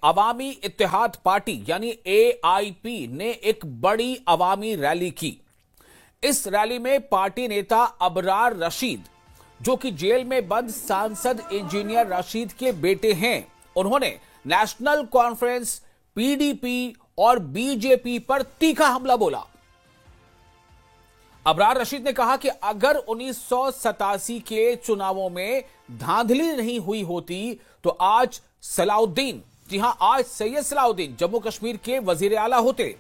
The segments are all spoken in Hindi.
अवामी इत्तेहाद पार्टी यानी AIP ने एक बड़ी अवामी रैली की। इस रैली में पार्टी नेता अबरार रशीद, जो कि जेल में बंद सांसद इंजीनियर रशीद के बेटे हैं, उन्होंने नेशनल कॉन्फ्रेंस, PDP और BJP पर तीखा हमला बोला। अबरार रशीद ने कहा कि अगर 1987 के चुनावों में धांधली नहीं हुई होती तो आज सलाउद्दीन, जी हां, आज सैयद सलाउद्दीन जम्मू कश्मीर के वजीर आला होते।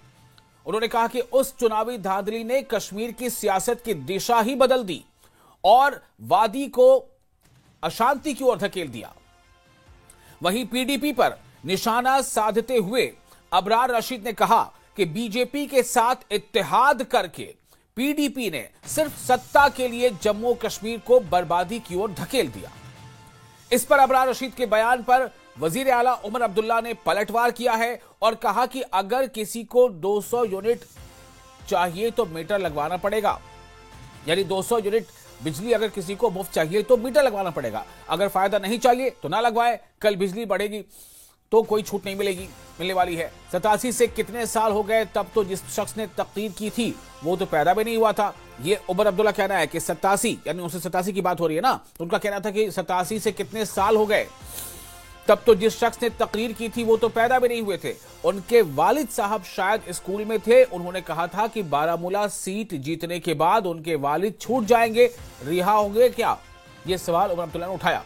उन्होंने कहा कि उस चुनावी धांधली ने कश्मीर की सियासत की दिशा ही बदल दी और वादी को अशांति की ओर धकेल दिया। वहीं PDP पर निशाना साधते हुए अबरार रशीद ने कहा कि BJP के साथ इत्तेहाद करके PDP ने सिर्फ सत्ता के लिए जम्मू कश्मीर को बर्बादी की ओर धकेल दिया। इस पर अबरार रशीद के बयान पर वजीर आला उमर अब्दुल्ला ने पलटवार किया है और कहा कि अगर किसी को 200 यूनिट चाहिए तो मीटर लगवाना पड़ेगा, यानी 200 यूनिट बिजली अगर किसी को मुफ्त चाहिए तो मीटर लगवाना पड़ेगा, अगर फायदा नहीं चाहिए तो ना लगवाए। कल बिजली बढ़ेगी तो कोई छूट नहीं मिलने वाली है। 87 से कितने साल हो गए, तब तो जिस शख्स ने तकरीर की थी वो तो पैदा भी नहीं हुआ था। ये उमर अब्दुल्ला कहना है कि 87 यानी 1987 की बात हो रही है ना, तो उनका कहना था कि 87 से कितने साल हो गए, तब तो जिस शख्स ने तकरीर की थी वो तो पैदा भी नहीं हुए थे। उनके वालिद साहब शायद स्कूल में थे। उन्होंने कहा था कि बारामूला सीट जीतने के बाद उनके वालिद छूट जाएंगे, रिहा होंगे क्या? यह सवाल उमर अब्दुल्ला ने उठाया।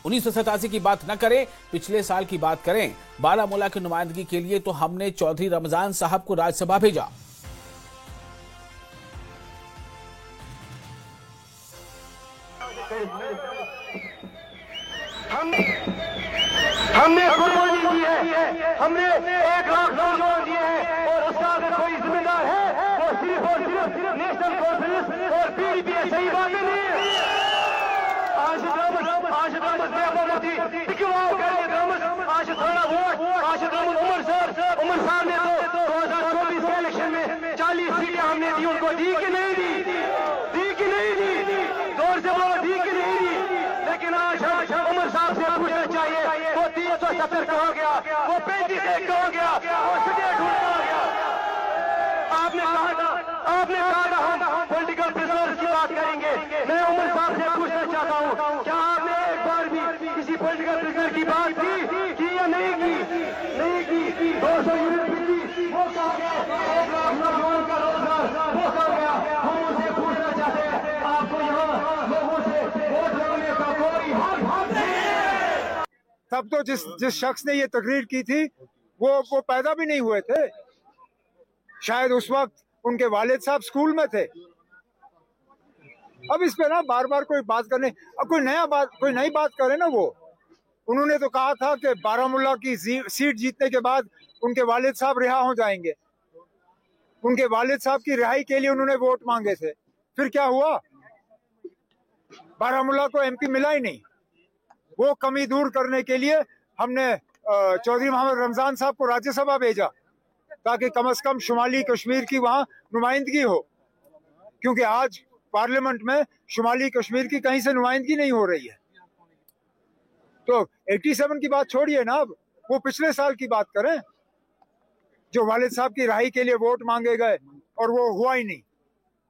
1987 की बात न करें, पिछले साल की बात करें। बारामूला की नुमाइंदगी के लिए तो हमने चौधरी रमजान साहब को राज्यसभा भेजा। हमने कुर्बानी दी है, हमने 1 लाख नौजवान दिए हैं और उसका अगर कोई जिम्मेदार है वो सिर्फ और सिर्फ नेशनल कॉन्फ्रेंस और PDP है। सही बात नहीं है। आज उमर साहब ने तो 2024 के इलेक्शन में 40 सीटें हमने दी, उनको दी कि नहीं दी? दी कि नहीं दी? जोर से बोलो, दी कि नहीं दी? लेकिन आज उमर साहब से पूछना चाहिए वो 370 कहाँ गया, वो 35 कहाँ गया, वो स्टेट कहाँ गया? आपने कहा था हम पॉलिटिकल प्रिजनर्स की बात करेंगे। मैं उमर साहब से पूछना चाहता हूँ, क्या आपने एक बार भी किसी पॉलिटिकल प्रिजनर की बात की या नहीं की? नहीं की। 200 यूनिट बिजली वो कहाँ गया? 1 लाख नौजवान का रोजगार वो कहाँ गया? हम उनसे पूछना चाहते हैं, आपको यहाँ लोगों से वोट लेने का कोई हक नहीं है। तब तो जिस शख्स ने ये तकरीर की थी वो पैदा भी नहीं हुए थे। शायद उस वक्त उनके वालिद साहब स्कूल में थे। अब इस पे ना बार बार कोई बात करने, अब कोई नई बात करे ना। वो उन्होंने तो कहा था कि बारामूला की सीट जीतने के बाद उनके वालिद साहब रिहा हो जाएंगे। उनके वालिद साहब की रिहाई के लिए उन्होंने वोट मांगे थे। फिर क्या हुआ? बारामूला को MP मिला ही नहीं। वो कमी दूर करने के लिए हमने चौधरी मोहम्मद रमजान साहब को राज्यसभा भेजा ताकि कम से कम शुमाली कश्मीर की वहां नुमाइंदगी हो, क्योंकि आज पार्लियामेंट में शुमाली कश्मीर की कहीं से नुमाइंदगी नहीं हो रही है। तो 87 की बात छोड़िए ना, अब वो पिछले साल की बात करें, जो वालिद साहब की रिहाई के लिए वोट मांगे गए और वो हुआ ही नहीं।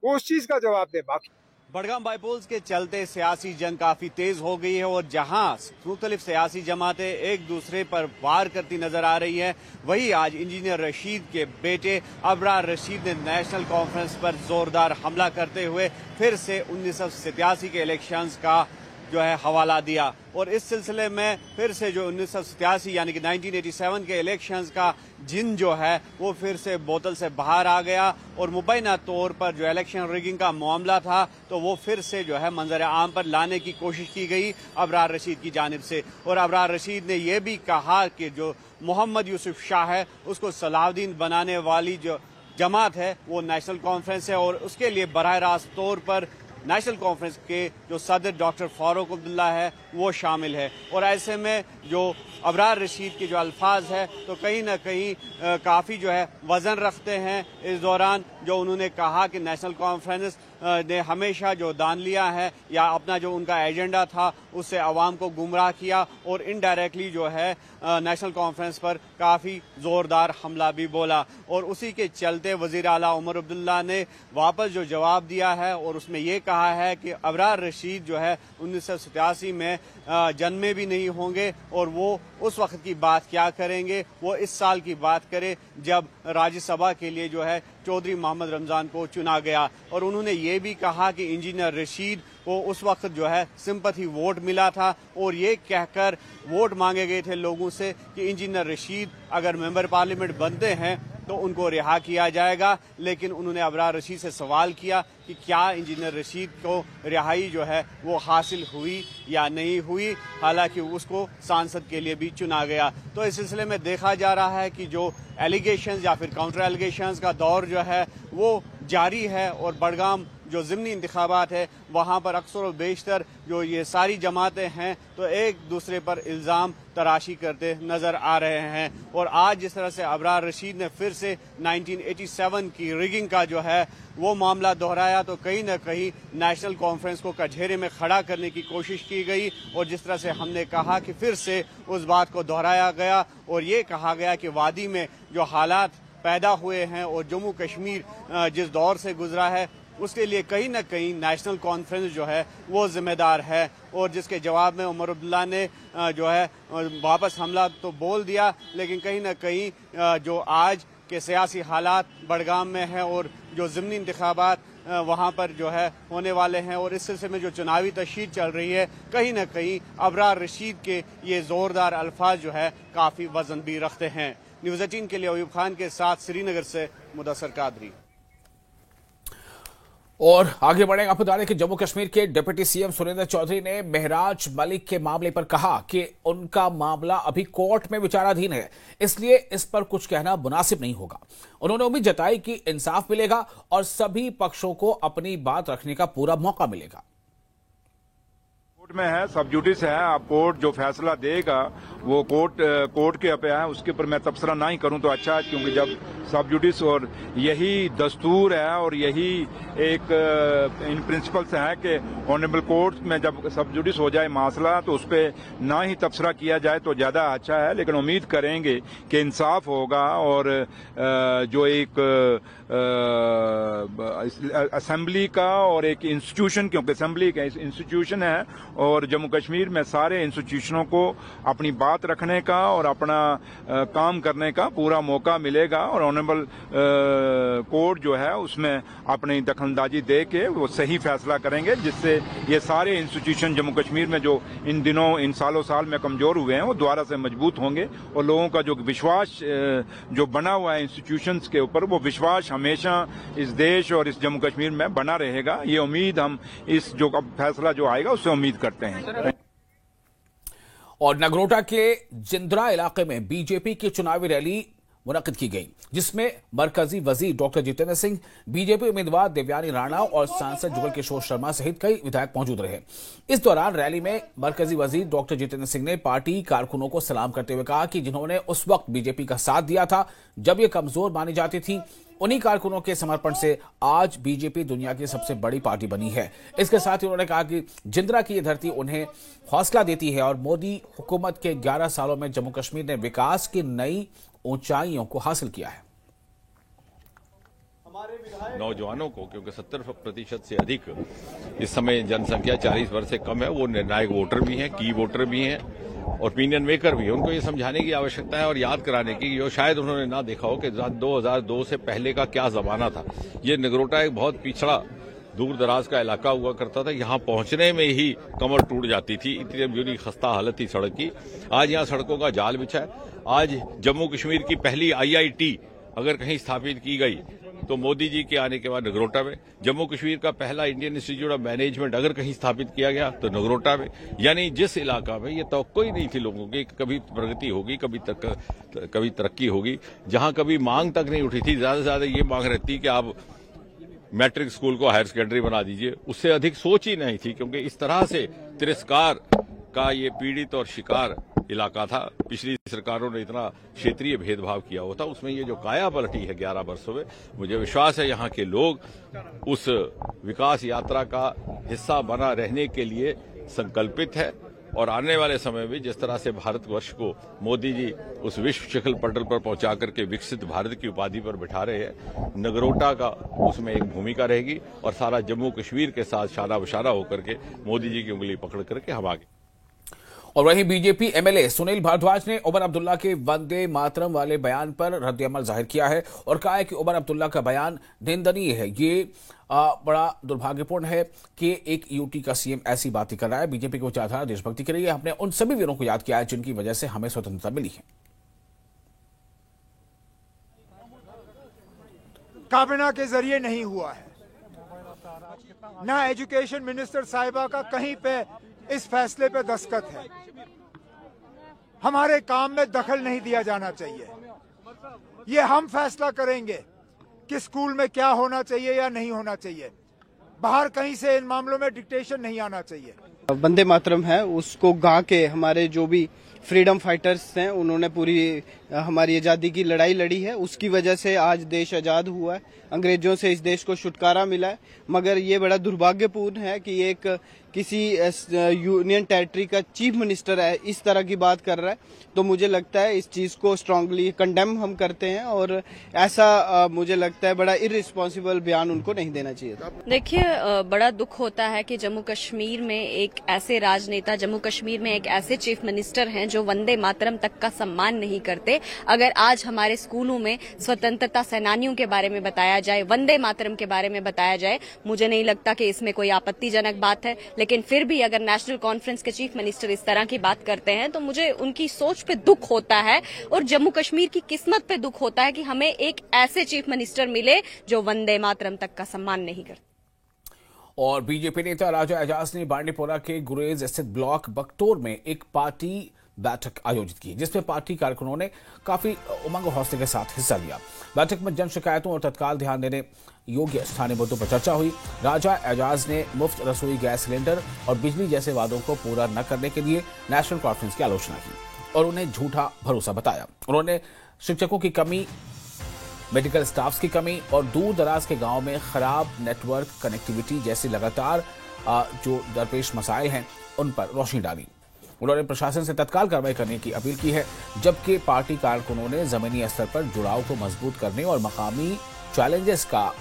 वो उस चीज का जवाब दे। बाकी बडगाम बाईपोल्स के चलते सियासी जंग काफी तेज हो गई है और जहां मुख्तलिफ सियासी जमातें एक दूसरे पर वार करती नजर आ रही हैं, वही आज इंजीनियर रशीद के बेटे अबरार रशीद ने नेशनल कॉन्फ्रेंस पर जोरदार हमला करते हुए फिर से 1987 के इलेक्शंस का जो है हवाला दिया। और इस सिलसिले में फिर से जो 1987 यानी कि 1987 के इलेक्शंस का जिन जो है वो फिर से बोतल से बाहर आ गया और मुबैना तौर पर जो इलेक्शन रिगिंग का मामला था तो वो फिर से जो है मंजर आम पर लाने की कोशिश की गई अबरार रशीद की जानिब से। और अबरार रशीद ने यह भी कहा कि जो मोहम्मद यूसुफ शाह है उसको सलाउद्दीन बनाने वाली जो जमात है वो नेशनल कॉन्फ्रेंस है और उसके लिए बराह रास्त तौर पर नेशनल कॉन्फ्रेंस के जो सदर डॉक्टर फारूक अब्दुल्ला है वो शामिल है। और ऐसे में जो अबरार रशीद के जो अल्फाज है तो कहीं ना कहीं काफ़ी जो है वज़न रखते हैं। इस दौरान जो उन्होंने कहा कि नेशनल कॉन्फ्रेंस ने हमेशा जो दान लिया है या अपना जो उनका एजेंडा था उससे अवाम को गुमराह किया और इनडायरेक्टली जो है नेशनल कॉन्फ्रेंस पर काफ़ी ज़ोरदार हमला भी बोला। और उसी के चलते वज़ीर आला उमर अब्दुल्ला ने वापस जो जवाब दिया है और उसमें ये कहा है कि अबरार रशीद जो है 1987 में जन्मे भी नहीं होंगे और वो उस वक्त की बात क्या करेंगे, वो इस साल की बात करे जब राज्यसभा के लिए जो है चौधरी मोहम्मद रमजान को चुना गया। और उन्होंने ये भी कहा कि इंजीनियर रशीद को उस वक्त जो है सिंपैथी वोट मिला था और ये कहकर वोट मांगे गए थे लोगों से कि इंजीनियर रशीद अगर मेंबर पार्लियामेंट बनते हैं तो उनको रिहा किया जाएगा। लेकिन उन्होंने अबरार रशीद से सवाल किया कि क्या इंजीनियर रशीद को रिहाई जो है वो हासिल हुई या नहीं हुई, हालांकि उसको सांसद के लिए भी चुना गया। तो इस सिलसिले में देखा जा रहा है कि जो एलिगेशंस या फिर काउंटर एलिगेशंस का दौर जो है वो जारी है और बड़गाम जो ज़िमनी इंतखाबात है वहाँ पर अक्सर और बेशतर जो ये सारी जमातें हैं तो एक दूसरे पर इल्ज़ाम तराशी करते नज़र आ रहे हैं। और आज जिस तरह से अबरार रशीद ने फिर से 1987 की रिगिंग का जो है वो मामला दोहराया तो कहीं ना कहीं नेशनल कॉन्फ्रेंस को कटघरे में खड़ा करने की कोशिश की गई और जिस तरह से हमने कहा कि फिर से उस बात को दोहराया गया और ये कहा गया कि वादी में जो हालात पैदा हुए हैं और जम्मू कश्मीर जिस दौर से गुजरा है उसके लिए कहीं ना कहीं नेशनल कॉन्फ्रेंस जो है वो जिम्मेदार है। और जिसके जवाब में उमर अब्दुल्ला ने जो है वापस हमला तो बोल दिया, लेकिन कहीं ना कहीं जो आज के सियासी हालात बड़गाम में हैं और जो ज़िमनी इंतखाबात वहाँ पर जो है होने वाले हैं और इस सिलसिले में जो चुनावी तशहीद चल रही है कहीं ना कहीं अबरार रशीद के ये ज़ोरदार अल्फाज जो है काफ़ी वजन भी रखते हैं। न्यूज़ 18 के लिए अयूब खान के साथ श्रीनगर से मुदस्सर कादरी। और आगे बढ़ेंगे, आपको बता दें कि जम्मू कश्मीर के डिप्टी सीएम सुरेंद्र चौधरी ने महराज मलिक के मामले पर कहा कि उनका मामला अभी कोर्ट में विचाराधीन है, इसलिए इस पर कुछ कहना मुनासिब नहीं होगा। उन्होंने उम्मीद जताई कि इंसाफ मिलेगा और सभी पक्षों को अपनी बात रखने का पूरा मौका मिलेगा। कोर्ट में है, सब जुडिस है, अब कोर्ट जो फैसला देगा वो कोर्ट के पे है, उसके ऊपर मैं तबसरा ना ही करूं तो अच्छा है, क्योंकि जब सब जुडिस और यही दस्तूर है और यही एक इन प्रिंसिपल्स है कि ऑनरेबल कोर्ट में जब सब जुडिस हो जाए मामला तो उस पर ना ही तबसरा किया जाए तो ज्यादा अच्छा है। लेकिन उम्मीद करेंगे कि इंसाफ होगा और जो एक असेंबली का और एक इंस्टीट्यूशन, क्योंकि असेंबली का इंस्टीट्यूशन है और जम्मू कश्मीर में सारे इंस्टीट्यूशनों को अपनी बात रखने का और अपना काम करने का पूरा मौका मिलेगा और ऑनरेबल कोर्ट जो है उसमें अपनी दखलंदाजी दे के वो सही फैसला करेंगे, जिससे ये सारे इंस्टीट्यूशन जम्मू कश्मीर में जो इन दिनों इन सालों साल में कमजोर हुए हैं वो दोबारा से मजबूत होंगे और लोगों का जो विश्वास जो बना हुआ है इंस्टीट्यूशंस के ऊपर वो विश्वास हमेशा इस देश और इस जम्मू कश्मीर में बना रहेगा। ये उम्मीद हम इस जो फैसला जो आएगा उससे उम्मीद करते हैं। और नगरोटा के जिंद्रा इलाके में बीजेपी की चुनावी रैली मुनक्किद की गई, जिसमें मरकजी वजीर डॉक्टर जितेंद्र सिंह, बीजेपी उम्मीदवार देवयानी राणा और सांसद जुगल किशोर शर्मा सहित कई विधायक मौजूद रहे। इस दौरान रैली में मरकजी वजीर डॉक्टर जितेंद्र सिंह ने पार्टी कारकुनों को सलाम करते हुए कहा कि जिन्होंने उस वक्त बीजेपी का साथ दिया था जब ये कमजोर मानी जाती थी, उन्हीं कारकुनों के समर्पण से आज बीजेपी दुनिया की सबसे बड़ी पार्टी बनी है। इसके साथ ही उन्होंने कहा कि जिंद्रा की ये धरती उन्हें हौसला देती है और मोदी हुकूमत के 11 सालों में जम्मू कश्मीर ने विकास की नई ऊंचाइयों को हासिल किया है। नौजवानों को, क्योंकि 70% से अधिक इस समय जनसंख्या 40 वर्ष से कम है, वो निर्णायक वोटर भी हैं, की वोटर भी हैं और ओपिनियन मेकर भी। उनको ये समझाने की आवश्यकता है और याद कराने की, जो शायद उन्होंने ना देखा हो कि 2002 से पहले का क्या जमाना था। ये नगरोटा एक बहुत पिछड़ा दूर दराज का इलाका हुआ करता था, यहाँ पहुंचने में ही कमर टूट जाती थी, इतनी बुरी खस्ता हालत थी सड़क की। आज यहाँ सड़कों का जाल बिछा है। आज जम्मू कश्मीर की पहली IIT अगर कहीं स्थापित की गई तो मोदी जी के आने के बाद नगरोटा में। जम्मू कश्मीर का पहला इंडियन इंस्टीट्यूट ऑफ मैनेजमेंट अगर कहीं स्थापित किया गया तो नगरोटा में। यानी जिस इलाका में ये तवक्को ही नहीं थी लोगों की कभी प्रगति होगी, कभी तरक्की होगी, जहां कभी मांग तक नहीं उठी थी, ज्यादा से ज्यादा ये मांग रहती कि आप मैट्रिक स्कूल को हायर सेकेंडरी बना दीजिए, उससे अधिक सोच ही नहीं थी। क्योंकि इस तरह से तिरस्कार का ये पीड़ित और शिकार इलाका था। पिछली सरकारों ने इतना क्षेत्रीय भेदभाव किया होता, उसमें ये जो काया पलटी है 11 वर्षों में, मुझे विश्वास है यहाँ के लोग उस विकास यात्रा का हिस्सा बना रहने के लिए संकल्पित है। और आने वाले समय में जिस तरह से भारतवर्ष को मोदी जी उस विश्व शिखर पटल पर पहुंचा करके विकसित भारत की उपाधि पर बिठा रहे हैं, नगरोटा का उसमें एक भूमिका रहेगी और सारा जम्मू कश्मीर के साथ शाना बशाना होकर के मोदी जी की उंगली पकड़ करके हम आगे। और वहीं बीजेपी एमएलए सुनील भारद्वाज ने उमर अब्दुल्ला के वंदे मातरम वाले बयान पर रद्द-ए-अमल जाहिर किया है और कहा है कि उमर अब्दुल्ला का बयान निंदनीय है। ये बड़ा दुर्भाग्यपूर्ण है कि एक यूटी का सीएम ऐसी बातें कर रहा है। बीजेपी की विचारधारा देशभक्ति के लिए हमने उन सभी वीरों को याद किया है जिनकी वजह से हमें स्वतंत्रता मिली है। काबिना के जरिए नहीं हुआ है, ना एजुकेशन मिनिस्टर साहिबा का कहीं पे इस फैसले पे दस्तखत है। हमारे काम में दखल नहीं दिया जाना चाहिए। ये हम फैसला करेंगे कि स्कूल में क्या होना चाहिए या नहीं होना चाहिए। बाहर कहीं से इन मामलों में डिक्टेशन नहीं आना चाहिए। वंदे मातरम है उसको गा के हमारे जो भी फ्रीडम फाइटर्स हैं उन्होंने पूरी हमारी आज़ादी की लड़ाई लड़ी है, उसकी वजह से आज देश आज़ाद हुआ है, अंग्रेजों से इस देश को छुटकारा मिला है। मगर ये बड़ा दुर्भाग्यपूर्ण है कि एक किसी यूनियन टेरिटरी का चीफ मिनिस्टर है इस तरह की बात कर रहा है, तो मुझे लगता है इस चीज़ को स्ट्रांगली कंडेम हम करते हैं और ऐसा मुझे लगता है बड़ा इररिस्पॉन्सिबल बयान उनको नहीं देना चाहिए था। देखिए, बड़ा दुख होता है कि जम्मू कश्मीर में एक ऐसे राजनेता, जम्मू कश्मीर में एक ऐसे चीफ मिनिस्टर हैं जो वंदे मातरम तक का सम्मान नहीं करते। अगर आज हमारे स्कूलों में स्वतंत्रता सेनानियों के बारे में बताया जाए, वंदे मातरम के बारे में बताया जाए, मुझे नहीं लगता कि इसमें कोई आपत्तिजनक बात है। लेकिन फिर भी अगर नेशनल कॉन्फ्रेंस के चीफ मिनिस्टर इस तरह की बात करते हैं तो मुझे उनकी सोच पे दुख होता है और जम्मू कश्मीर की किस्मत पे दुख होता है कि हमें एक ऐसे चीफ मिनिस्टर मिले जो वंदे मातरम तक का सम्मान नहीं करते। और बीजेपी नेता राजा एजाज ने बांडीपोरा के गुरेज स्थित ब्लॉक बख्तौर में एक पार्टी बैठक आयोजित की, जिसमें पार्टी कार्यकर्ताओं ने काफी उमंग और हौसले के साथ हिस्सा लिया। बैठक में जन शिकायतों और तत्काल ध्यान देने योग्य स्थानीय मुद्दों पर चर्चा हुई। राजा एजाज ने मुफ्त रसोई गैस सिलेंडर और बिजली जैसे वादों को पूरा न करने के लिए नेशनल कॉन्फ्रेंस की आलोचना की और उन्हें झूठा भरोसा बताया। उन्होंने शिक्षकों की कमी, मेडिकल स्टाफ की कमी और दूर दराज के गांव में खराब नेटवर्क कनेक्टिविटी जैसी लगातार जो दरपेश मसाइल हैं उन पर रोशनी डाली। उन्होंने प्रशासन से तत्काल कार्रवाई करने की अपील की है, जबकि पार्टी कारकुनों ने जमीनी स्तर पर जुड़ाव को मजबूत करने और मकामी चैलेंजेस का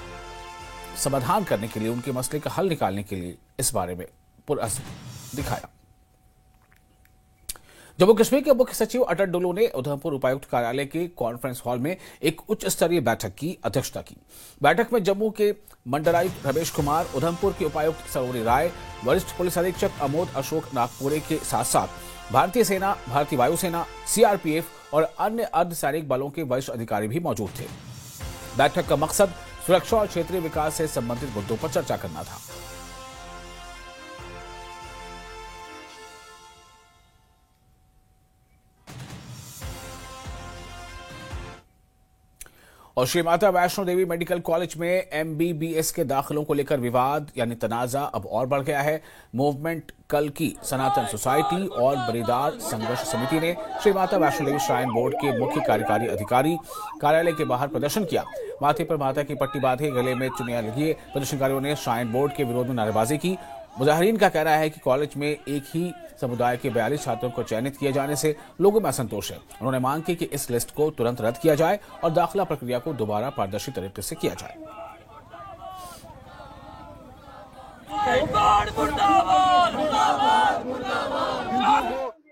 समाधान करने के लिए, उनके मसले का हल निकालने के लिए इस बारे में पुरअज़्म दिखाया। जम्मू कश्मीर के मुख्य सचिव अटल डुल्लू ने उधमपुर उपायुक्त कार्यालय के कॉन्फ्रेंस हॉल में एक उच्च स्तरीय बैठक की अध्यक्षता की। बैठक में जम्मू के मंडलायुक्त रमेश कुमार, उधमपुर के उपायुक्त सरोनी राय, वरिष्ठ पुलिस अधीक्षक अमोद अशोक नागपुरे के साथ साथ भारतीय सेना, भारतीय वायुसेना, सीआरपीएफ और अन्य अर्धसैनिक बलों के वरिष्ठ अधिकारी भी मौजूद थे। बैठक का मकसद सुरक्षा और क्षेत्रीय विकास से संबंधित मुद्दों पर चर्चा करना था। और श्री माता वैष्णो देवी मेडिकल कॉलेज में एमबीबीएस के दाखिलों को लेकर विवाद यानी तनाजा अब और बढ़ गया है। मूवमेंट कल की सनातन सोसाइटी और बरीदार संघर्ष समिति ने श्री माता वैष्णो देवी श्राइन बोर्ड के मुख्य कार्यकारी अधिकारी कार्यालय के बाहर प्रदर्शन किया। माथे पर माता की पट्टी बांधे, गले में चुनिया लिए प्रदर्शनकारियों ने श्राइन बोर्ड के विरोध में नारेबाजी की। मुजाहिरीन का कहना है कि कॉलेज में एक ही समुदाय के 42 छात्रों को चयनित किए जाने से लोगों में असंतोष है। उन्होंने मांग की कि इस लिस्ट को तुरंत रद्द किया जाए और दाखिला प्रक्रिया को दोबारा पारदर्शी तरीके से किया जाए।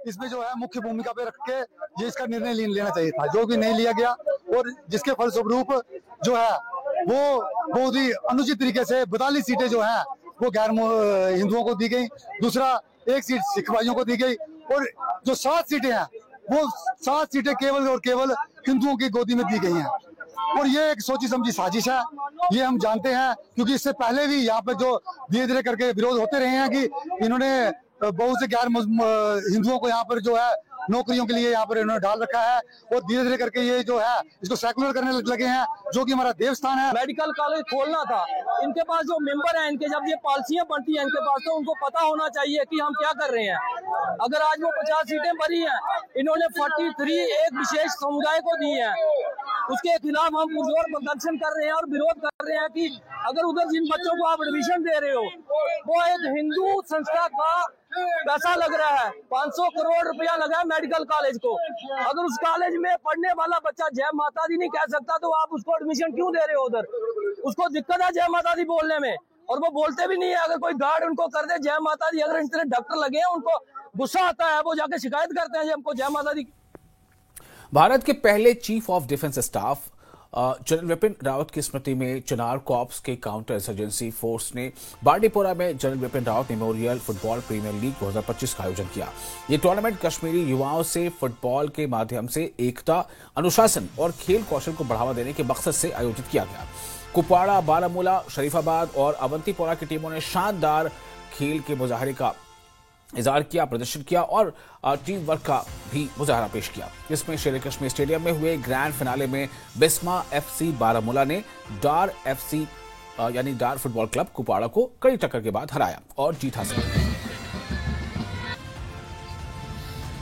इसमें जो है मुख्य भूमिका पे रख के ये इसका निर्णय लेना चाहिए था, जो कि नहीं लिया गया और जिसके फलस्वरूप जो है वो बहुत ही अनुचित तरीके से 42 सीटें जो है वो गैर हिंदुओं को दी गई, दूसरा एक सीट सिख भाइयों को दी गई और जो 7 सीटें हैं वो 7 सीटें केवल और केवल हिंदुओं की गोदी में दी गई हैं। और ये एक सोची समझी साजिश है, ये हम जानते हैं क्योंकि इससे पहले भी यहाँ पे जो धीरे धीरे करके विरोध होते रहे हैं कि इन्होंने बहुत से गैर हिंदुओं को यहाँ पर जो है नौकरियों के लिए यहाँ पर इन्होंने डाल रखा है और धीरे धीरे करके ये जो है इसको सेकुलर करने लगे हैं, जो कि हमारा देवस्थान है। मेडिकल कॉलेज खोलना था, इनके पास जो मेंबर हैं, इनके जब ये पॉलिसियां बनती हैं इनके पास, तो उनको पता होना चाहिए कि हम क्या कर रहे हैं। अगर आज वो 50 सीटें भरी हैं, इन्होंने 43 एक विशेष समुदाय को दी है, उसके खिलाफ हम पुरजोर प्रदर्शन कर रहे हैं और विरोध कर रहे हैं कि अगर उधर जिन बच्चों को आप एडमिशन दे रहे हो वो एक हिंदू संस्था का पैसा लग रहा है, 500 करोड़ रुपया लगा है मेडिकल कॉलेज को। अगर उस कॉलेज में पढ़ने वाला बच्चा जय माता दी नहीं कह सकता तो आप उसको एडमिशन क्यों दे रहे हो उधर? उसको दिक्कत है जय माता दी बोलने में और वो बोलते भी नहीं है। अगर कोई गार्ड उनको कर दे जय माता दी, अगर इतने डॉक्टर लगे हैं उनको गुस्सा आता है, वो जाके शिकायत करते हैं हमको जय माता दी। भारत के पहले chief of defence staff general Vipin Rawat की स्मृति में चिनार कॉर्प्स के काउंटर इंसर्जेंसी फोर्स ने बांडीपोरा में general Vipin Rawat memorial football premier league 2025 का आयोजन किया। ये टूर्नामेंट कश्मीरी युवाओं से फुटबॉल के माध्यम से एकता, अनुशासन और खेल कौशल को बढ़ावा देने के मकसद से आयोजित किया गया। कुपवाड़ा, बारामूला, शरीफाबाद और अवंतीपोरा की टीमों ने शानदार खेल के मुजाहरे का इज़हार किया, प्रदर्शन किया और टीम वर्क का भी मुजाहरा पेश किया। इसमें शेर कश्मीर स्टेडियम में हुए ग्रैंड फिनाले में बिस्मा एफसी बारामूला ने डार एफसी यानी डार फुटबॉल क्लब कुपवाड़ा को कड़ी टक्कर के बाद हराया और जीत हासिल की।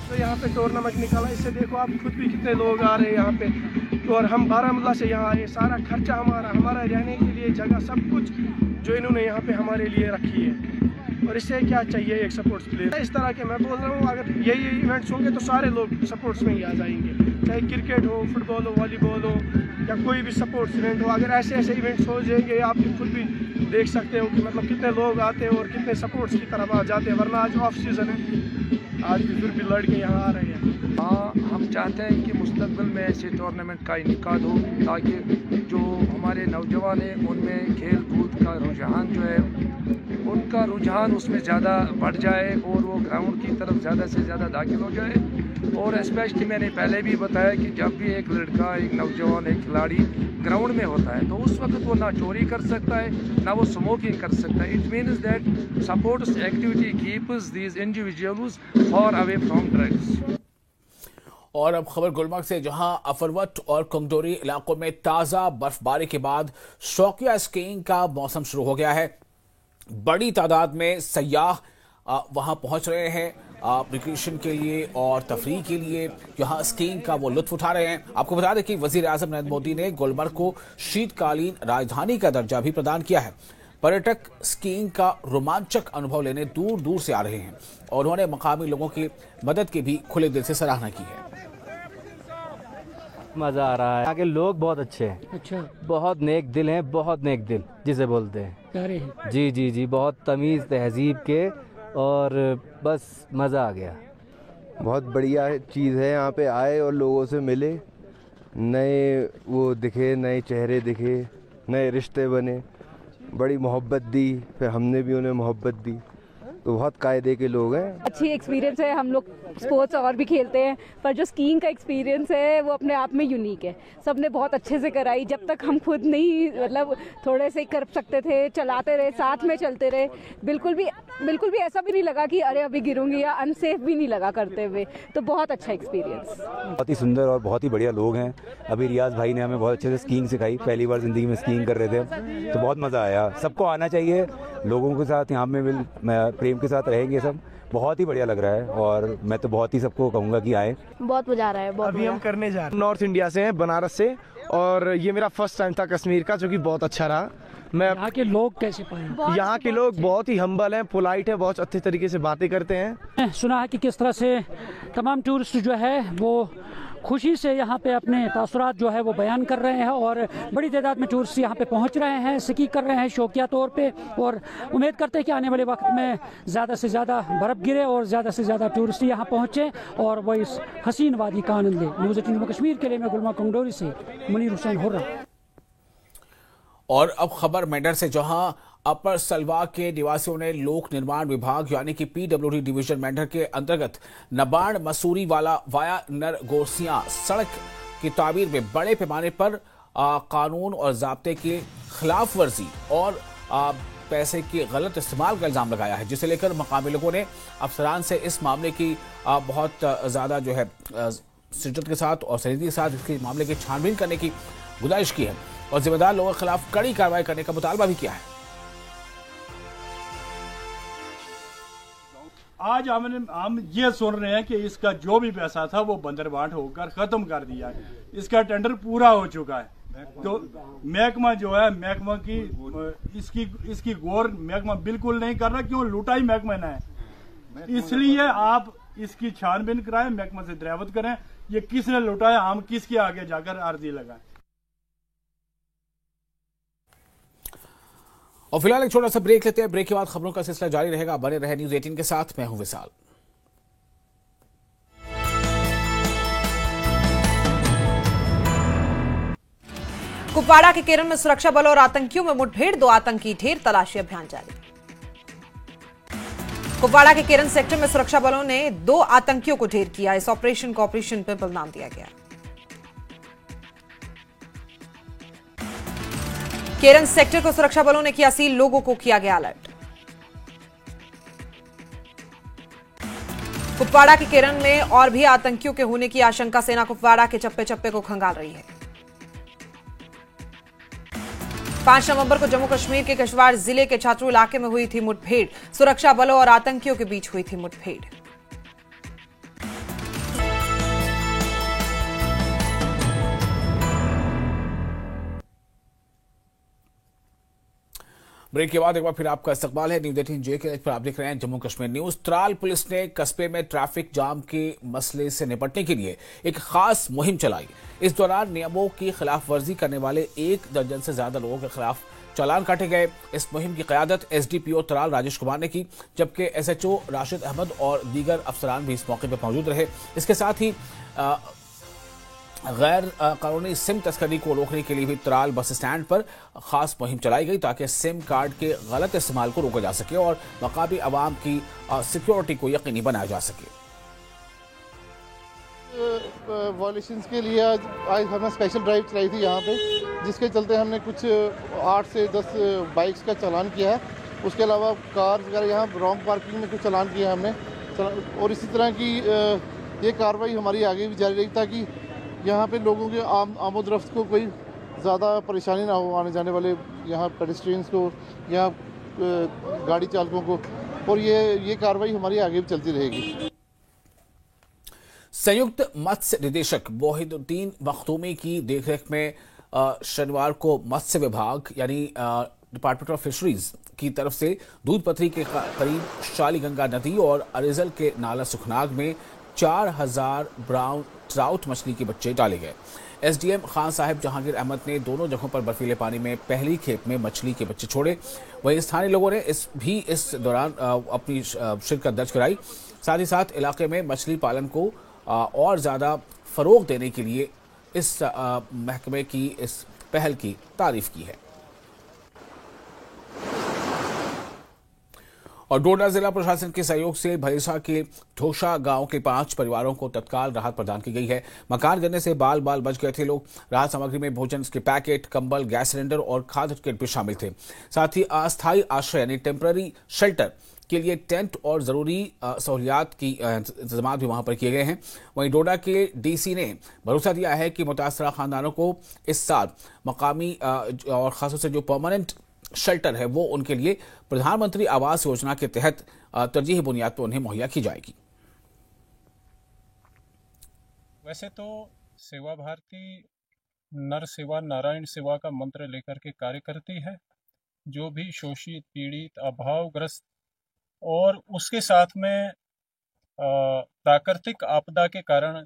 तो यहाँ पे टूर्नामेंट निकाला, इससे देखो आप खुद भी कितने लोग आ रहे हैं यहाँ पे, और हम बारामूला से यहाँ आए, सारा खर्चा हमारा रहने के लिए जगह सब कुछ जो इन्होंने यहाँ पे हमारे लिए रखी है। और इससे क्या चाहिए एक स्पोर्ट्स प्लेयर। इस तरह के मैं बोल रहा हूँ अगर यही इवेंट्स होंगे तो सारे लोग स्पोर्ट्स में ही आ जाएंगे, चाहे क्रिकेट हो, फुटबॉल हो, वॉलीबॉल हो या कोई भी स्पोर्ट्स इवेंट हो। अगर ऐसे ऐसे इवेंट्स हो जाएंगे आप खुद भी देख सकते हो कि मतलब कितने लोग आते हैं और कितने स्पोर्ट्स की तरफ आ जाते हैं। वरना आज ऑफ सीजन है, आज भी फिर भी लड़के यहाँ आ रहे हैं। हाँ, हम चाहते हैं कि मुस्तकबिल में ऐसे टूर्नामेंट का इनेकाद हो ताकि जो हमारे नौजवान हैं उनमें खेल कूद का रुझान जो है उनका रुझान उसमें ज़्यादा बढ़ जाए और वो ग्राउंड की तरफ ज़्यादा से ज़्यादा दाखिल हो जाए। और स्पेशली मैंने पहले भी बताया कि जब भी एक लड़का, एक नौजवान, एक खिलाड़ी ग्राउंड में होता है तो उस वक्त वो ना चोरी कर सकता है ना वो स्मोकिंग कर सकता है। It means that supports activity keeps these individuals for away from drugs. और अब खबर गुलमर्ग से, जहां अफरवट और कुंगडोरी इलाकों में ताजा बर्फबारी के बाद शौकिया स्कीइंग का मौसम शुरू हो गया है। बड़ी तादाद में सयाह वहां पहुंच रहे हैं रिक्रिएशन के लिए और तफरीह के लिए, यहाँ स्कीइंग का वो लुत्फ उठा रहे हैं। आपको बता दें कि वजीर आजम नरेंद्र मोदी ने गुलमर्ग को शीतकालीन राजधानी का दर्जा भी प्रदान किया है। पर्यटक स्कीइंग का रोमांचक अनुभव लेने दूर दूर से आ रहे हैं और उन्होंने मकामी लोगों की मदद की भी खुले दिल से सराहना की है। मजा आ रहा है, यहाँ के लोग बहुत अच्छे हैं। अच्छा, बहुत नेक दिल हैं, बहुत नेक दिल जिसे बोलते हैं। जी जी जी, बहुत तमीज़ तहजीब के, और बस मज़ा आ गया। बहुत बढ़िया चीज़ है, यहाँ पे आए और लोगों से मिले, नए वो दिखे, नए चेहरे दिखे, नए रिश्ते बने, बड़ी मोहब्बत दी, फिर हमने भी उन्हें मोहब्बत दी, तो बहुत कायदे के लोग हैं। अच्छी एक्सपीरियंस है। हम लोग स्पोर्ट्स और भी खेलते हैं पर जो स्कीइंग का एक्सपीरियंस है वो अपने आप में यूनिक है। सबने बहुत अच्छे से कराई, जब तक हम खुद नहीं मतलब थोड़े से कर सकते थे, चलाते रहे, साथ में चलते रहे। बिल्कुल भी ऐसा भी नहीं लगा कि अरे अभी गिरूंगी, या अनसेफ भी नहीं लगा करते हुए। तो बहुत अच्छा एक्सपीरियंस। बहुत ही सुंदर और बहुत ही बढ़िया लोग हैं। अभी रियाज भाई ने हमें बहुत अच्छे से स्कीइंग सिखाई, पहली बार ज़िंदगी में स्कीइंग कर रहे थे, तो बहुत मज़ा आया। सबको आना चाहिए, लोगों के साथ यहाँ में प्रेम के साथ रहेंगे सब, बहुत ही बढ़िया लग रहा है। और मैं तो बहुत ही सबको कहूँगा कि आए, बहुत मजा आ रहा है। अभी हम करने जा रहे हैं नॉर्थ इंडिया से हैं, बनारस से, और ये मेरा फर्स्ट टाइम था कश्मीर का, जो कि बहुत अच्छा रहा। मैं यहाँ के लोग कैसे पाए? यहाँ के लोग बहुत ही हम्बल हैं, पोलाइट है, बहुत अच्छे तरीके से बातें करते हैं। सुना है कि किस तरह से तमाम टूरिस्ट जो है वो खुशी से यहाँ पे अपने तासुरात जो है वो बयान कर रहे हैं, और बड़ी तादाद में टूरिस्ट यहाँ पे पहुँच रहे हैं, स्की कर रहे हैं शौकिया तौर पे, और उम्मीद करते हैं कि आने वाले वक्त में ज़्यादा से ज़्यादा बर्फ़ गिरे और ज़्यादा से ज़्यादा टूरिस्ट यहाँ पहुँचे और वो इस हसीन वादी का आनंद लें। न्यूज़ 18 कश्मीर के लिए मैं गुलमर्ग कुंगडोरी से मुनीर हुसैन हो रहा। और अब खबर मेंढर से, जहां अपर सलवा के निवासियों ने लोक निर्माण विभाग यानी कि PWD डिवीजन मेंढर के अंतर्गत नबाण मसूरी वाला वाया नरगोसियां सड़क की तामीर में बड़े पैमाने पर कानून और ज़ाब्ते के खिलाफ वर्जी और पैसे की गलत इस्तेमाल का इल्जाम लगाया है, जिसे लेकर मकामी लोगों ने अफसरान से इस मामले की बहुत ज़्यादा जो है शिद्दत के साथ और संजीदगी के साथ इसके मामले की छानबीन करने की गुजारिश की है और जिम्मेदार लोगों के खिलाफ कड़ी कार्रवाई करने का मुतालबा भी किया है। आज हम ये सुन रहे हैं कि इसका जो भी पैसा था वो बंदरबाट होकर खत्म कर दिया है, इसका टेंडर पूरा हो चुका है। तो महकमा जो है, महकमा की इसकी गौर महकमा बिल्कुल नहीं कर रहा, क्यों लूटा ही महकमा ने है। इसलिए आप इसकी छानबीन कराएं, महकमा से दरियाफ्त करें ये किसने लुटाया, हम किसके आगे जाकर अर्जी लगाएं। और फिलहाल एक छोटा सा ब्रेक लेते हैं। ब्रेक के बाद खबरों का सिलसिला जारी रहेगा। बने रहे न्यूज़ 18 के साथ। मैं हूं विशाल। कुपवाड़ा के केरन में सुरक्षा बलों और आतंकियों में मुठभेड़, 2 आतंकी ढेर, तलाशी अभियान जारी। कुपवाड़ा के केरन सेक्टर में सुरक्षा बलों ने 2 आतंकियों को ढेर किया। इस ऑपरेशन को ऑपरेशन पिंपल नाम दिया गया। केरन सेक्टर को सुरक्षा बलों ने किया सील, लोगों को किया गया अलर्ट। कुपवाड़ा के केरन में और भी आतंकियों के होने की आशंका, सेना कुपवाड़ा के चप्पे चप्पे को खंगाल रही है। 5 नवंबर को जम्मू कश्मीर के किश्तवाड़ जिले के छात्रू इलाके में हुई थी मुठभेड़। सुरक्षा बलों और आतंकियों के बीच हुई थी मुठभेड़। ब्रेक के बाद एक बार फिर आपका इस्तकबाल है न्यूज़ 18 जे के पर। आप देख रहे हैं जम्मू कश्मीर न्यूज। त्राल पुलिस ने कस्बे में ट्रैफिक जाम के मसले से निपटने के लिए एक खास मुहिम चलाई। इस दौरान नियमों की खिलाफ वर्जी करने वाले 1 दर्जन से ज्यादा लोगों के खिलाफ चालान काटे गए। इस मुहिम की क़यादत एसडीपीओ त्राल राजेश कुमार ने की, जबकि एसएचओ राशिद अहमद और दीगर अफसरान भी इस मौके पर मौजूद रहे। इसके साथ ही गैर कानूनी सिम तस्करी को रोकने के लिए भी त्राल बस स्टैंड पर खास मुहिम चलाई गई, ताकि सिम कार्ड के गलत इस्तेमाल को रोका जा सके और मकामी आवाम की सिक्योरिटी को यकीनी बनाया जा सके। वॉयलेशंस के लिए आज हमने स्पेशल ड्राइव चलाई थी यहाँ पे, जिसके चलते हमने कुछ 8 से 10 बाइक्स का चालान किया है। उसके अलावा कार वगैरह यहाँ रॉन्ग पार्किंग में कुछ चालान किया हमने। और इसी तरह की ये कार्रवाई हमारी आगे भी जारी रहेगी, ताकि यहाँ पे लोगों के आमोदरफ्त को कोई ज़्यादा परेशानी ना हो, आने जाने वाले यहाँ पेडेस्ट्रियंस को या गाड़ी चालकों को। और ये कार्रवाई हमारी आगे भी चलती रहेगी। संयुक्त मत्स्य निदेशक मोहिदुद्दीन मखदूमी की देखरेख में शनिवार को मत्स्य विभाग यानी डिपार्टमेंट ऑफ फिशरीज की तरफ से दूध पथरी के करीब शालीगंगा नदी और अरिजल के नाला सुखनाग में 4000 ब्राउन ट्राउट मछली के बच्चे डाले गए। एसडीएम खान साहिब जहांगीर अहमद ने दोनों जगहों पर बर्फीले पानी में पहली खेप में मछली के बच्चे छोड़े। वहीं स्थानीय लोगों ने इस दौरान अपनी शिरकत दर्ज कराई। साथ ही साथ इलाके में मछली पालन को और ज़्यादा फ़रोग़ देने के लिए इस महकमे की इस पहल की तारीफ की है। और डोडा जिला प्रशासन के सहयोग से भैंसा के ढोशा गांव के 5 परिवारों को तत्काल राहत प्रदान की गई है। मकान गिरने से बाल बाल बच गए थे लोग। राहत सामग्री में भोजन के पैकेट, कंबल, गैस सिलेंडर और खाद्य किट भी शामिल थे। साथ ही अस्थायी आश्रय यानी टेम्पररी शेल्टर के लिए टेंट और जरूरी सहूलियात की इंतजाम भी वहां पर किए गए हैं। वहीं डोडा के डीसी ने भरोसा दिया है कि मुतासरा खानदानों को इस साल मकामी और खासतौर से जो परमानेंट शेल्टर है वो उनके लिए प्रधानमंत्री आवास योजना के तहत तरजीही बुनियाद पर उन्हें मुहैया की जाएगी। वैसे तो सेवा भारती नर सेवा नारायण सेवा का मंत्र लेकर के कार्य करती है। जो भी शोषित, पीड़ित, अभावग्रस्त और उसके साथ में प्राकृतिक आपदा के कारण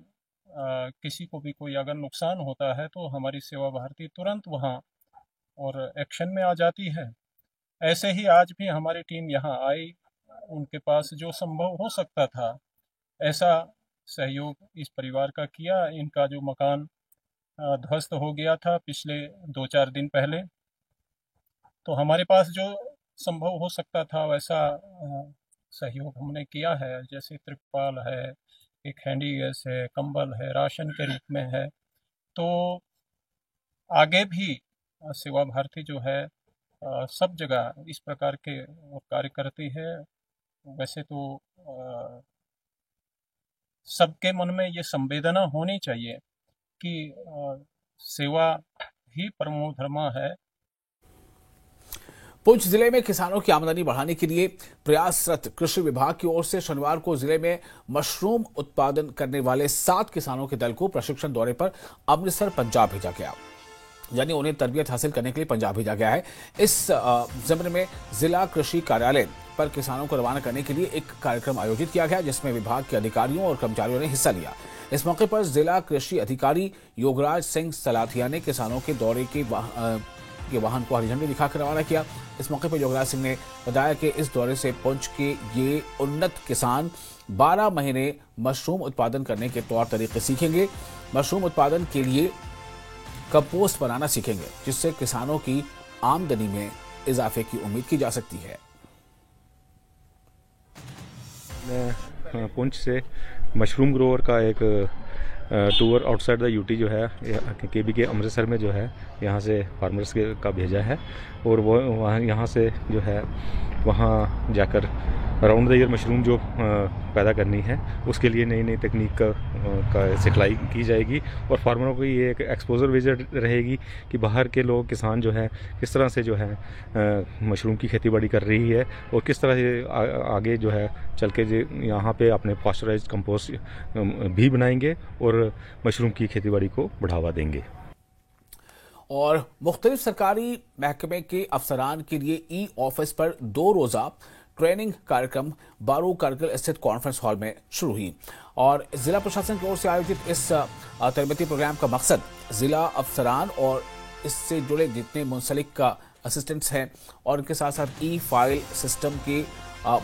किसी को भी कोई अगर नुकसान होता है तो हमारी सेवा भारती तुरंत वहाँ और एक्शन में आ जाती है। ऐसे ही आज भी हमारी टीम यहाँ आई, उनके पास जो संभव हो सकता था ऐसा सहयोग इस परिवार का किया। इनका जो मकान ध्वस्त हो गया था पिछले 2-4 दिन पहले, तो हमारे पास जो संभव हो सकता था वैसा सहयोग हमने किया है। जैसे त्रिपाल है, एक हैंडी गैस है, कंबल है, राशन के रूप में है। तो आगे भी सेवा भारती जो है सब जगह इस प्रकार के कार्य करती है। वैसे तो सबके मन में ये संवेदना होनी चाहिए कि सेवा ही परमो धर्म है। पुंछ जिले में किसानों की आमदनी बढ़ाने के लिए प्रयासरत कृषि विभाग की ओर से शनिवार को जिले में मशरूम उत्पादन करने वाले 7 किसानों के दल को प्रशिक्षण दौरे पर अमृतसर पंजाब भेजा गया, यानी उन्हें तरबियत हासिल करने के लिए पंजाब भेजा गया है। इस ज़मन में जिला कृषि कार्यालय पर किसानों को रवाना करने के लिए एक कार्यक्रम आयोजित किया गया, जिसमें विभाग के अधिकारियों और कर्मचारियों ने हिस्सा लिया। इस मौके पर जिला कृषि अधिकारी योगराज सिंह सलाथिया ने किसानों के दौरे के वाहन को हरी झंडी दिखाकर रवाना किया। इस मौके पर योगराज सिंह ने बताया कि इस दौरे से पुंछ के ये उन्नत किसान 12 महीने मशरूम उत्पादन करने के तौर तरीके सीखेंगे। मशरूम उत्पादन के लिए कंपोस्ट बनाना सीखेंगे, जिससे किसानों की आमदनी में इजाफे की उम्मीद की जा सकती है। मैं पुंछ से मशरूम ग्रोवर का एक टूर आउटसाइड द यूटी जो है केबी के अमृतसर में जो है यहाँ से फार्मर्स का भेजा है, और वो वहाँ यहाँ से जो है वहाँ जाकर राउंड द ईयर मशरूम जो पैदा करनी है उसके लिए नई नई तकनीक का सिखलाई की जाएगी, और फार्मरों को ये एक एक्सपोजर विजिट रहेगी कि बाहर के लोग किसान जो है किस तरह से जो है मशरूम की खेतीबाड़ी कर रही है, और किस तरह से आगे जो है चल के यहाँ पे अपने पास्चराइज्ड कंपोस्ट भी बनाएंगे और मशरूम की खेतीबाड़ी को बढ़ावा देंगे। और मुख्तलिफ सरकारी महकमे के अफसरान के लिए ई ऑफिस पर 2 रोजा ट्रेनिंग कार्यक्रम बारू कारगिल स्थित कॉन्फ्रेंस हॉल में शुरू हुई, और जिला प्रशासन की ओर से आयोजित इस तरबती प्रोग्राम का मकसद जिला अफसरान और इससे जुड़े जितने मुंसलिक असिस्टेंट्स हैं और उनके साथ साथ ई फाइल सिस्टम के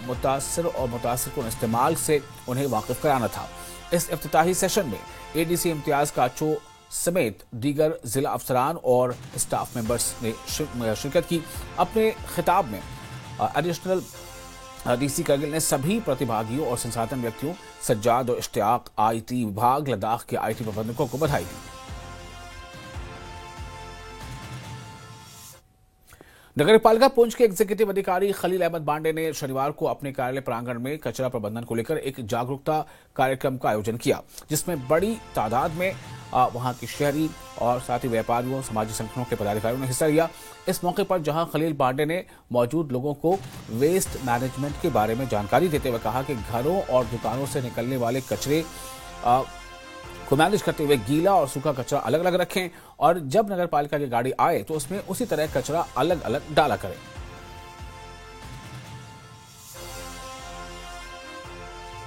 मुतासर और मुतासर इस्तेमाल से उन्हें वाकिफ कराना था। इस इफ्तिताही सेशन में एडीसी इम्तियाज काचो समेत दीगर जिला अफसरान और स्टाफ मेंबर्स ने शिरकत की। अपने खिताब में एडिशनल डीसी करगिल ने सभी प्रतिभागियों और संसाधन व्यक्तियों सज्जाद और इश्तियाक आईटी विभाग लद्दाख के आईटी प्रबंधकों को बधाई दी। नगरपालिका पुंछ के एग्जीक्यूटिव अधिकारी खलील अहमद बांडे ने शनिवार को अपने कार्यालय प्रांगण में कचरा प्रबंधन को लेकर एक जागरूकता कार्यक्रम का आयोजन किया, जिसमें बड़ी तादाद में वहां के शहरी और साथ ही व्यापारियों, समाजी संगठनों के पदाधिकारियों ने हिस्सा लिया। इस मौके पर जहां खलील बांडे ने मौजूद लोगों को वेस्ट मैनेजमेंट के बारे में जानकारी देते हुए कहा कि घरों और दुकानों से निकलने वाले कचरे को मैनेज करते हुए गीला और सूखा कचरा अलग अलग रखें, और जब नगर पालिका की गाड़ी आए तो उसमें उसी तरह कचरा अलग अलग डाला करें।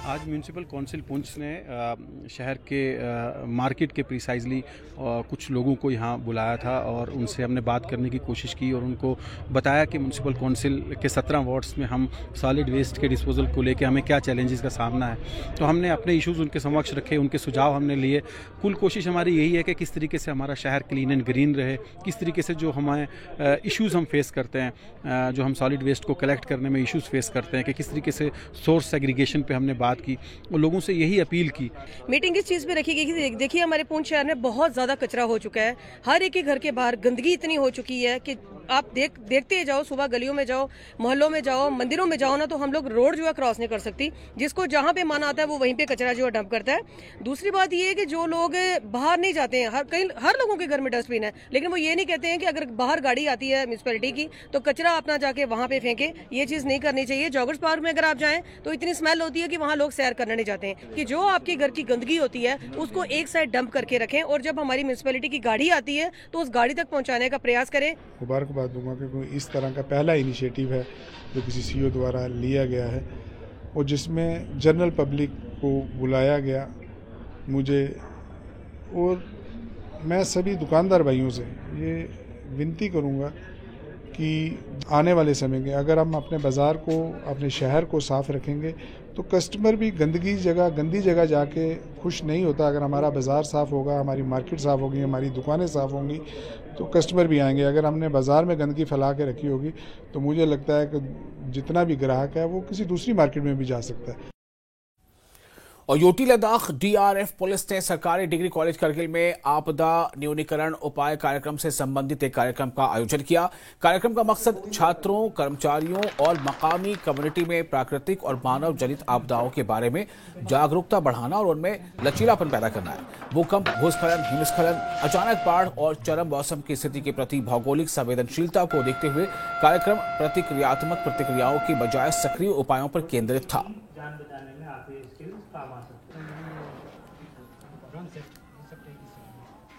आज म्यूनिसिपल काउंसिल पुंछ ने शहर के मार्केट के प्रिसाइजली कुछ लोगों को यहाँ बुलाया था और उनसे हमने बात करने की कोशिश की और उनको बताया कि म्यूनिसिपल काउंसिल के 17 वार्ड्स में हम सॉलिड वेस्ट के डिस्पोजल को लेकर हमें क्या चैलेंजेस का सामना है। तो हमने अपने इश्यूज़ उनके समक्ष रखे, उनके सुझाव हमने लिए। कुल कोशिश हमारी यही है कि किस तरीके से हमारा शहर क्लीन एंड ग्रीन रहे, किस तरीके से जो हमारे इश्यूज़ हम फेस करते हैं, जो हम सॉलिड वेस्ट को कलेक्ट करने में इश्यूज़ फेस करते हैं, कि किस तरीके से सोर्स सेग्रीगेशन पे हमने बात की और लोगों से यही अपील की। मीटिंग इस चीज पे रखी गई कि देखिए हमारे पुंछ शहर में बहुत ज्यादा कचरा हो चुका है। हर एक के घर के बाहर गंदगी इतनी हो चुकी है कि आप देखते जाओ, सुबह गलियों में जाओ, मोहल्लों में जाओ, मंदिरों में जाओ ना, तो हम लोग रोड जो है क्रॉस नहीं कर सकती। जिसको जहां पे मन आता है वो वहीं पे कचरा जो है डंप करता है। दूसरी बात ये है कि जो लोग बाहर नहीं जाते हैं, हर लोगों के घर में डस्टबिन है, लेकिन वो ये नहीं कहते हैं कि अगर बाहर गाड़ी आती है म्यूनिसिपैलिटी की तो कचरा अपना जाके वहां पे फेंके। ये चीज नहीं करनी चाहिए। जॉगर्स पार्क में अगर आप जाएं तो इतनी स्मेल होती है कि वहां लोग सैर करने नहीं जाते हैं। कि जो आपके घर की गंदगी होती है उसको एक साइड डंप करके रखें, और जब हमारी म्यूनिसिपैलिटी की गाड़ी आती है तो उस गाड़ी तक पहुंचाने का प्रयास करें। मुबारकबाद दूंगा कि इस तरह का पहला इनिशिएटिव है जो किसी सीईओ द्वारा लिया गया है और जिसमें जनरल पब्लिक को बुलाया गया। मुझे और मैं सभी दुकानदार भाइयों से ये विनती करूंगा कि आने वाले समय में अगर हम अपने बाज़ार को, अपने शहर को साफ़ रखेंगे तो कस्टमर भी गंदी जगह जाके खुश नहीं होता। अगर हमारा बाज़ार साफ़ होगा, हमारी मार्केट साफ़ होगी, हमारी दुकानें साफ़ होंगी तो कस्टमर भी आएंगे। अगर हमने बाज़ार में गंदगी फैला के रखी होगी तो मुझे लगता है कि जितना भी ग्राहक है वो किसी दूसरी मार्केट में भी जा सकता है। और यूटी लद्दाख डीआरएफ पुलिस ने सरकारी डिग्री कॉलेज करगिल में आपदा न्यूनीकरण उपाय कार्यक्रम से संबंधित एक कार्यक्रम का आयोजन किया। कार्यक्रम का मकसद छात्रों, कर्मचारियों और मकामी कम्युनिटी में प्राकृतिक और मानव जनित आपदाओं के बारे में जागरूकता बढ़ाना और उनमें लचीलापन पैदा करना है। भूकंप, भूस्खलन, हिमस्खलन, अचानक बाढ़ और चरम मौसम की स्थिति के प्रति भौगोलिक संवेदनशीलता को देखते हुए कार्यक्रम प्रतिक्रियात्मक प्रतिक्रियाओं की बजाय सक्रिय उपायों पर केंद्रित था।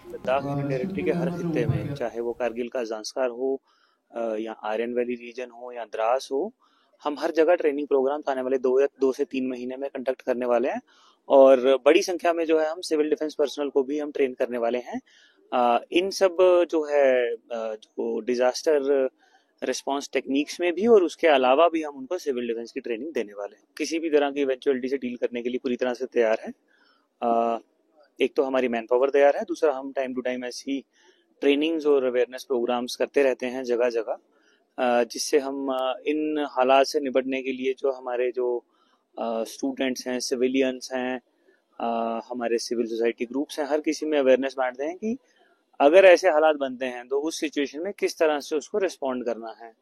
लद्दाख यूनियन टेरिटरी के हर खित्ते में, चाहे वो कारगिल का ज़ांस्कार हो या आर्यन वैली रीजन हो या द्रास हो, हम हर जगह ट्रेनिंग प्रोग्राम आने वाले 2 से 3 महीने में कंडक्ट करने वाले हैं। और बड़ी संख्या में जो है हम सिविल डिफेंस पर्सनल को भी हम ट्रेन करने वाले हैं। इन सब जो है जो डिजास्टर रिस्पांस टेक्निक्स में भी और उसके अलावा भी हम उनको सिविल डिफेंस की ट्रेनिंग देने वाले हैं। किसी भी तरह की इवेंचुअलिटी से डील करने के लिए पूरी तरह से तैयार है। एक तो हमारी मैन पावर तैयार है, दूसरा हम टाइम टू टाइम ऐसी ट्रेनिंग्स और अवेयरनेस प्रोग्राम्स करते रहते हैं जगह जगह, जिससे हम इन हालात से निपटने के लिए जो हमारे जो स्टूडेंट्स हैं, सिविलियंस हैं, हमारे सिविल सोसाइटी ग्रुप्स हैं, हर किसी में अवेयरनेस बांटते हैं कि अगर ऐसे हालात बनते हैं तो उस सिचुएशन में किस तरह से उसको रिस्पॉन्ड करना है।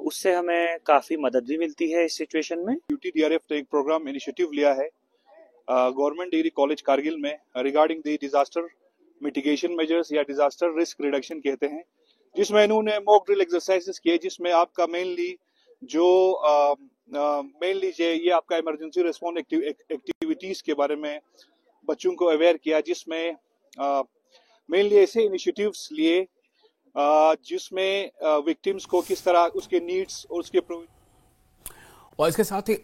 उससे हमें काफ़ी मदद भी मिलती है इस सिचुएशन में। UTDRF ने एक प्रोग्राम इनिशिएटिव लिया है गवर्नमेंट डिग्री कॉलेज कारगिल में regarding the disaster mitigation measures या डिजास्टर रिस्क रिडक्शन कहते हैं, जिसमें इन्होंने मॉक ड्रिल एक्सरसाइजेस किए, जिसमें आपका मेनली ये आपका इमरजेंसी रिस्पॉन्स एक्टिविटीज के बारे में बच्चों को अवेयर किया, जिसमें मेनली ऐसे इनिशिएटिव्स लिए जिसमें विक्टिम्स को किस तरह उसके नीड्स और उसके और इसके साथ ही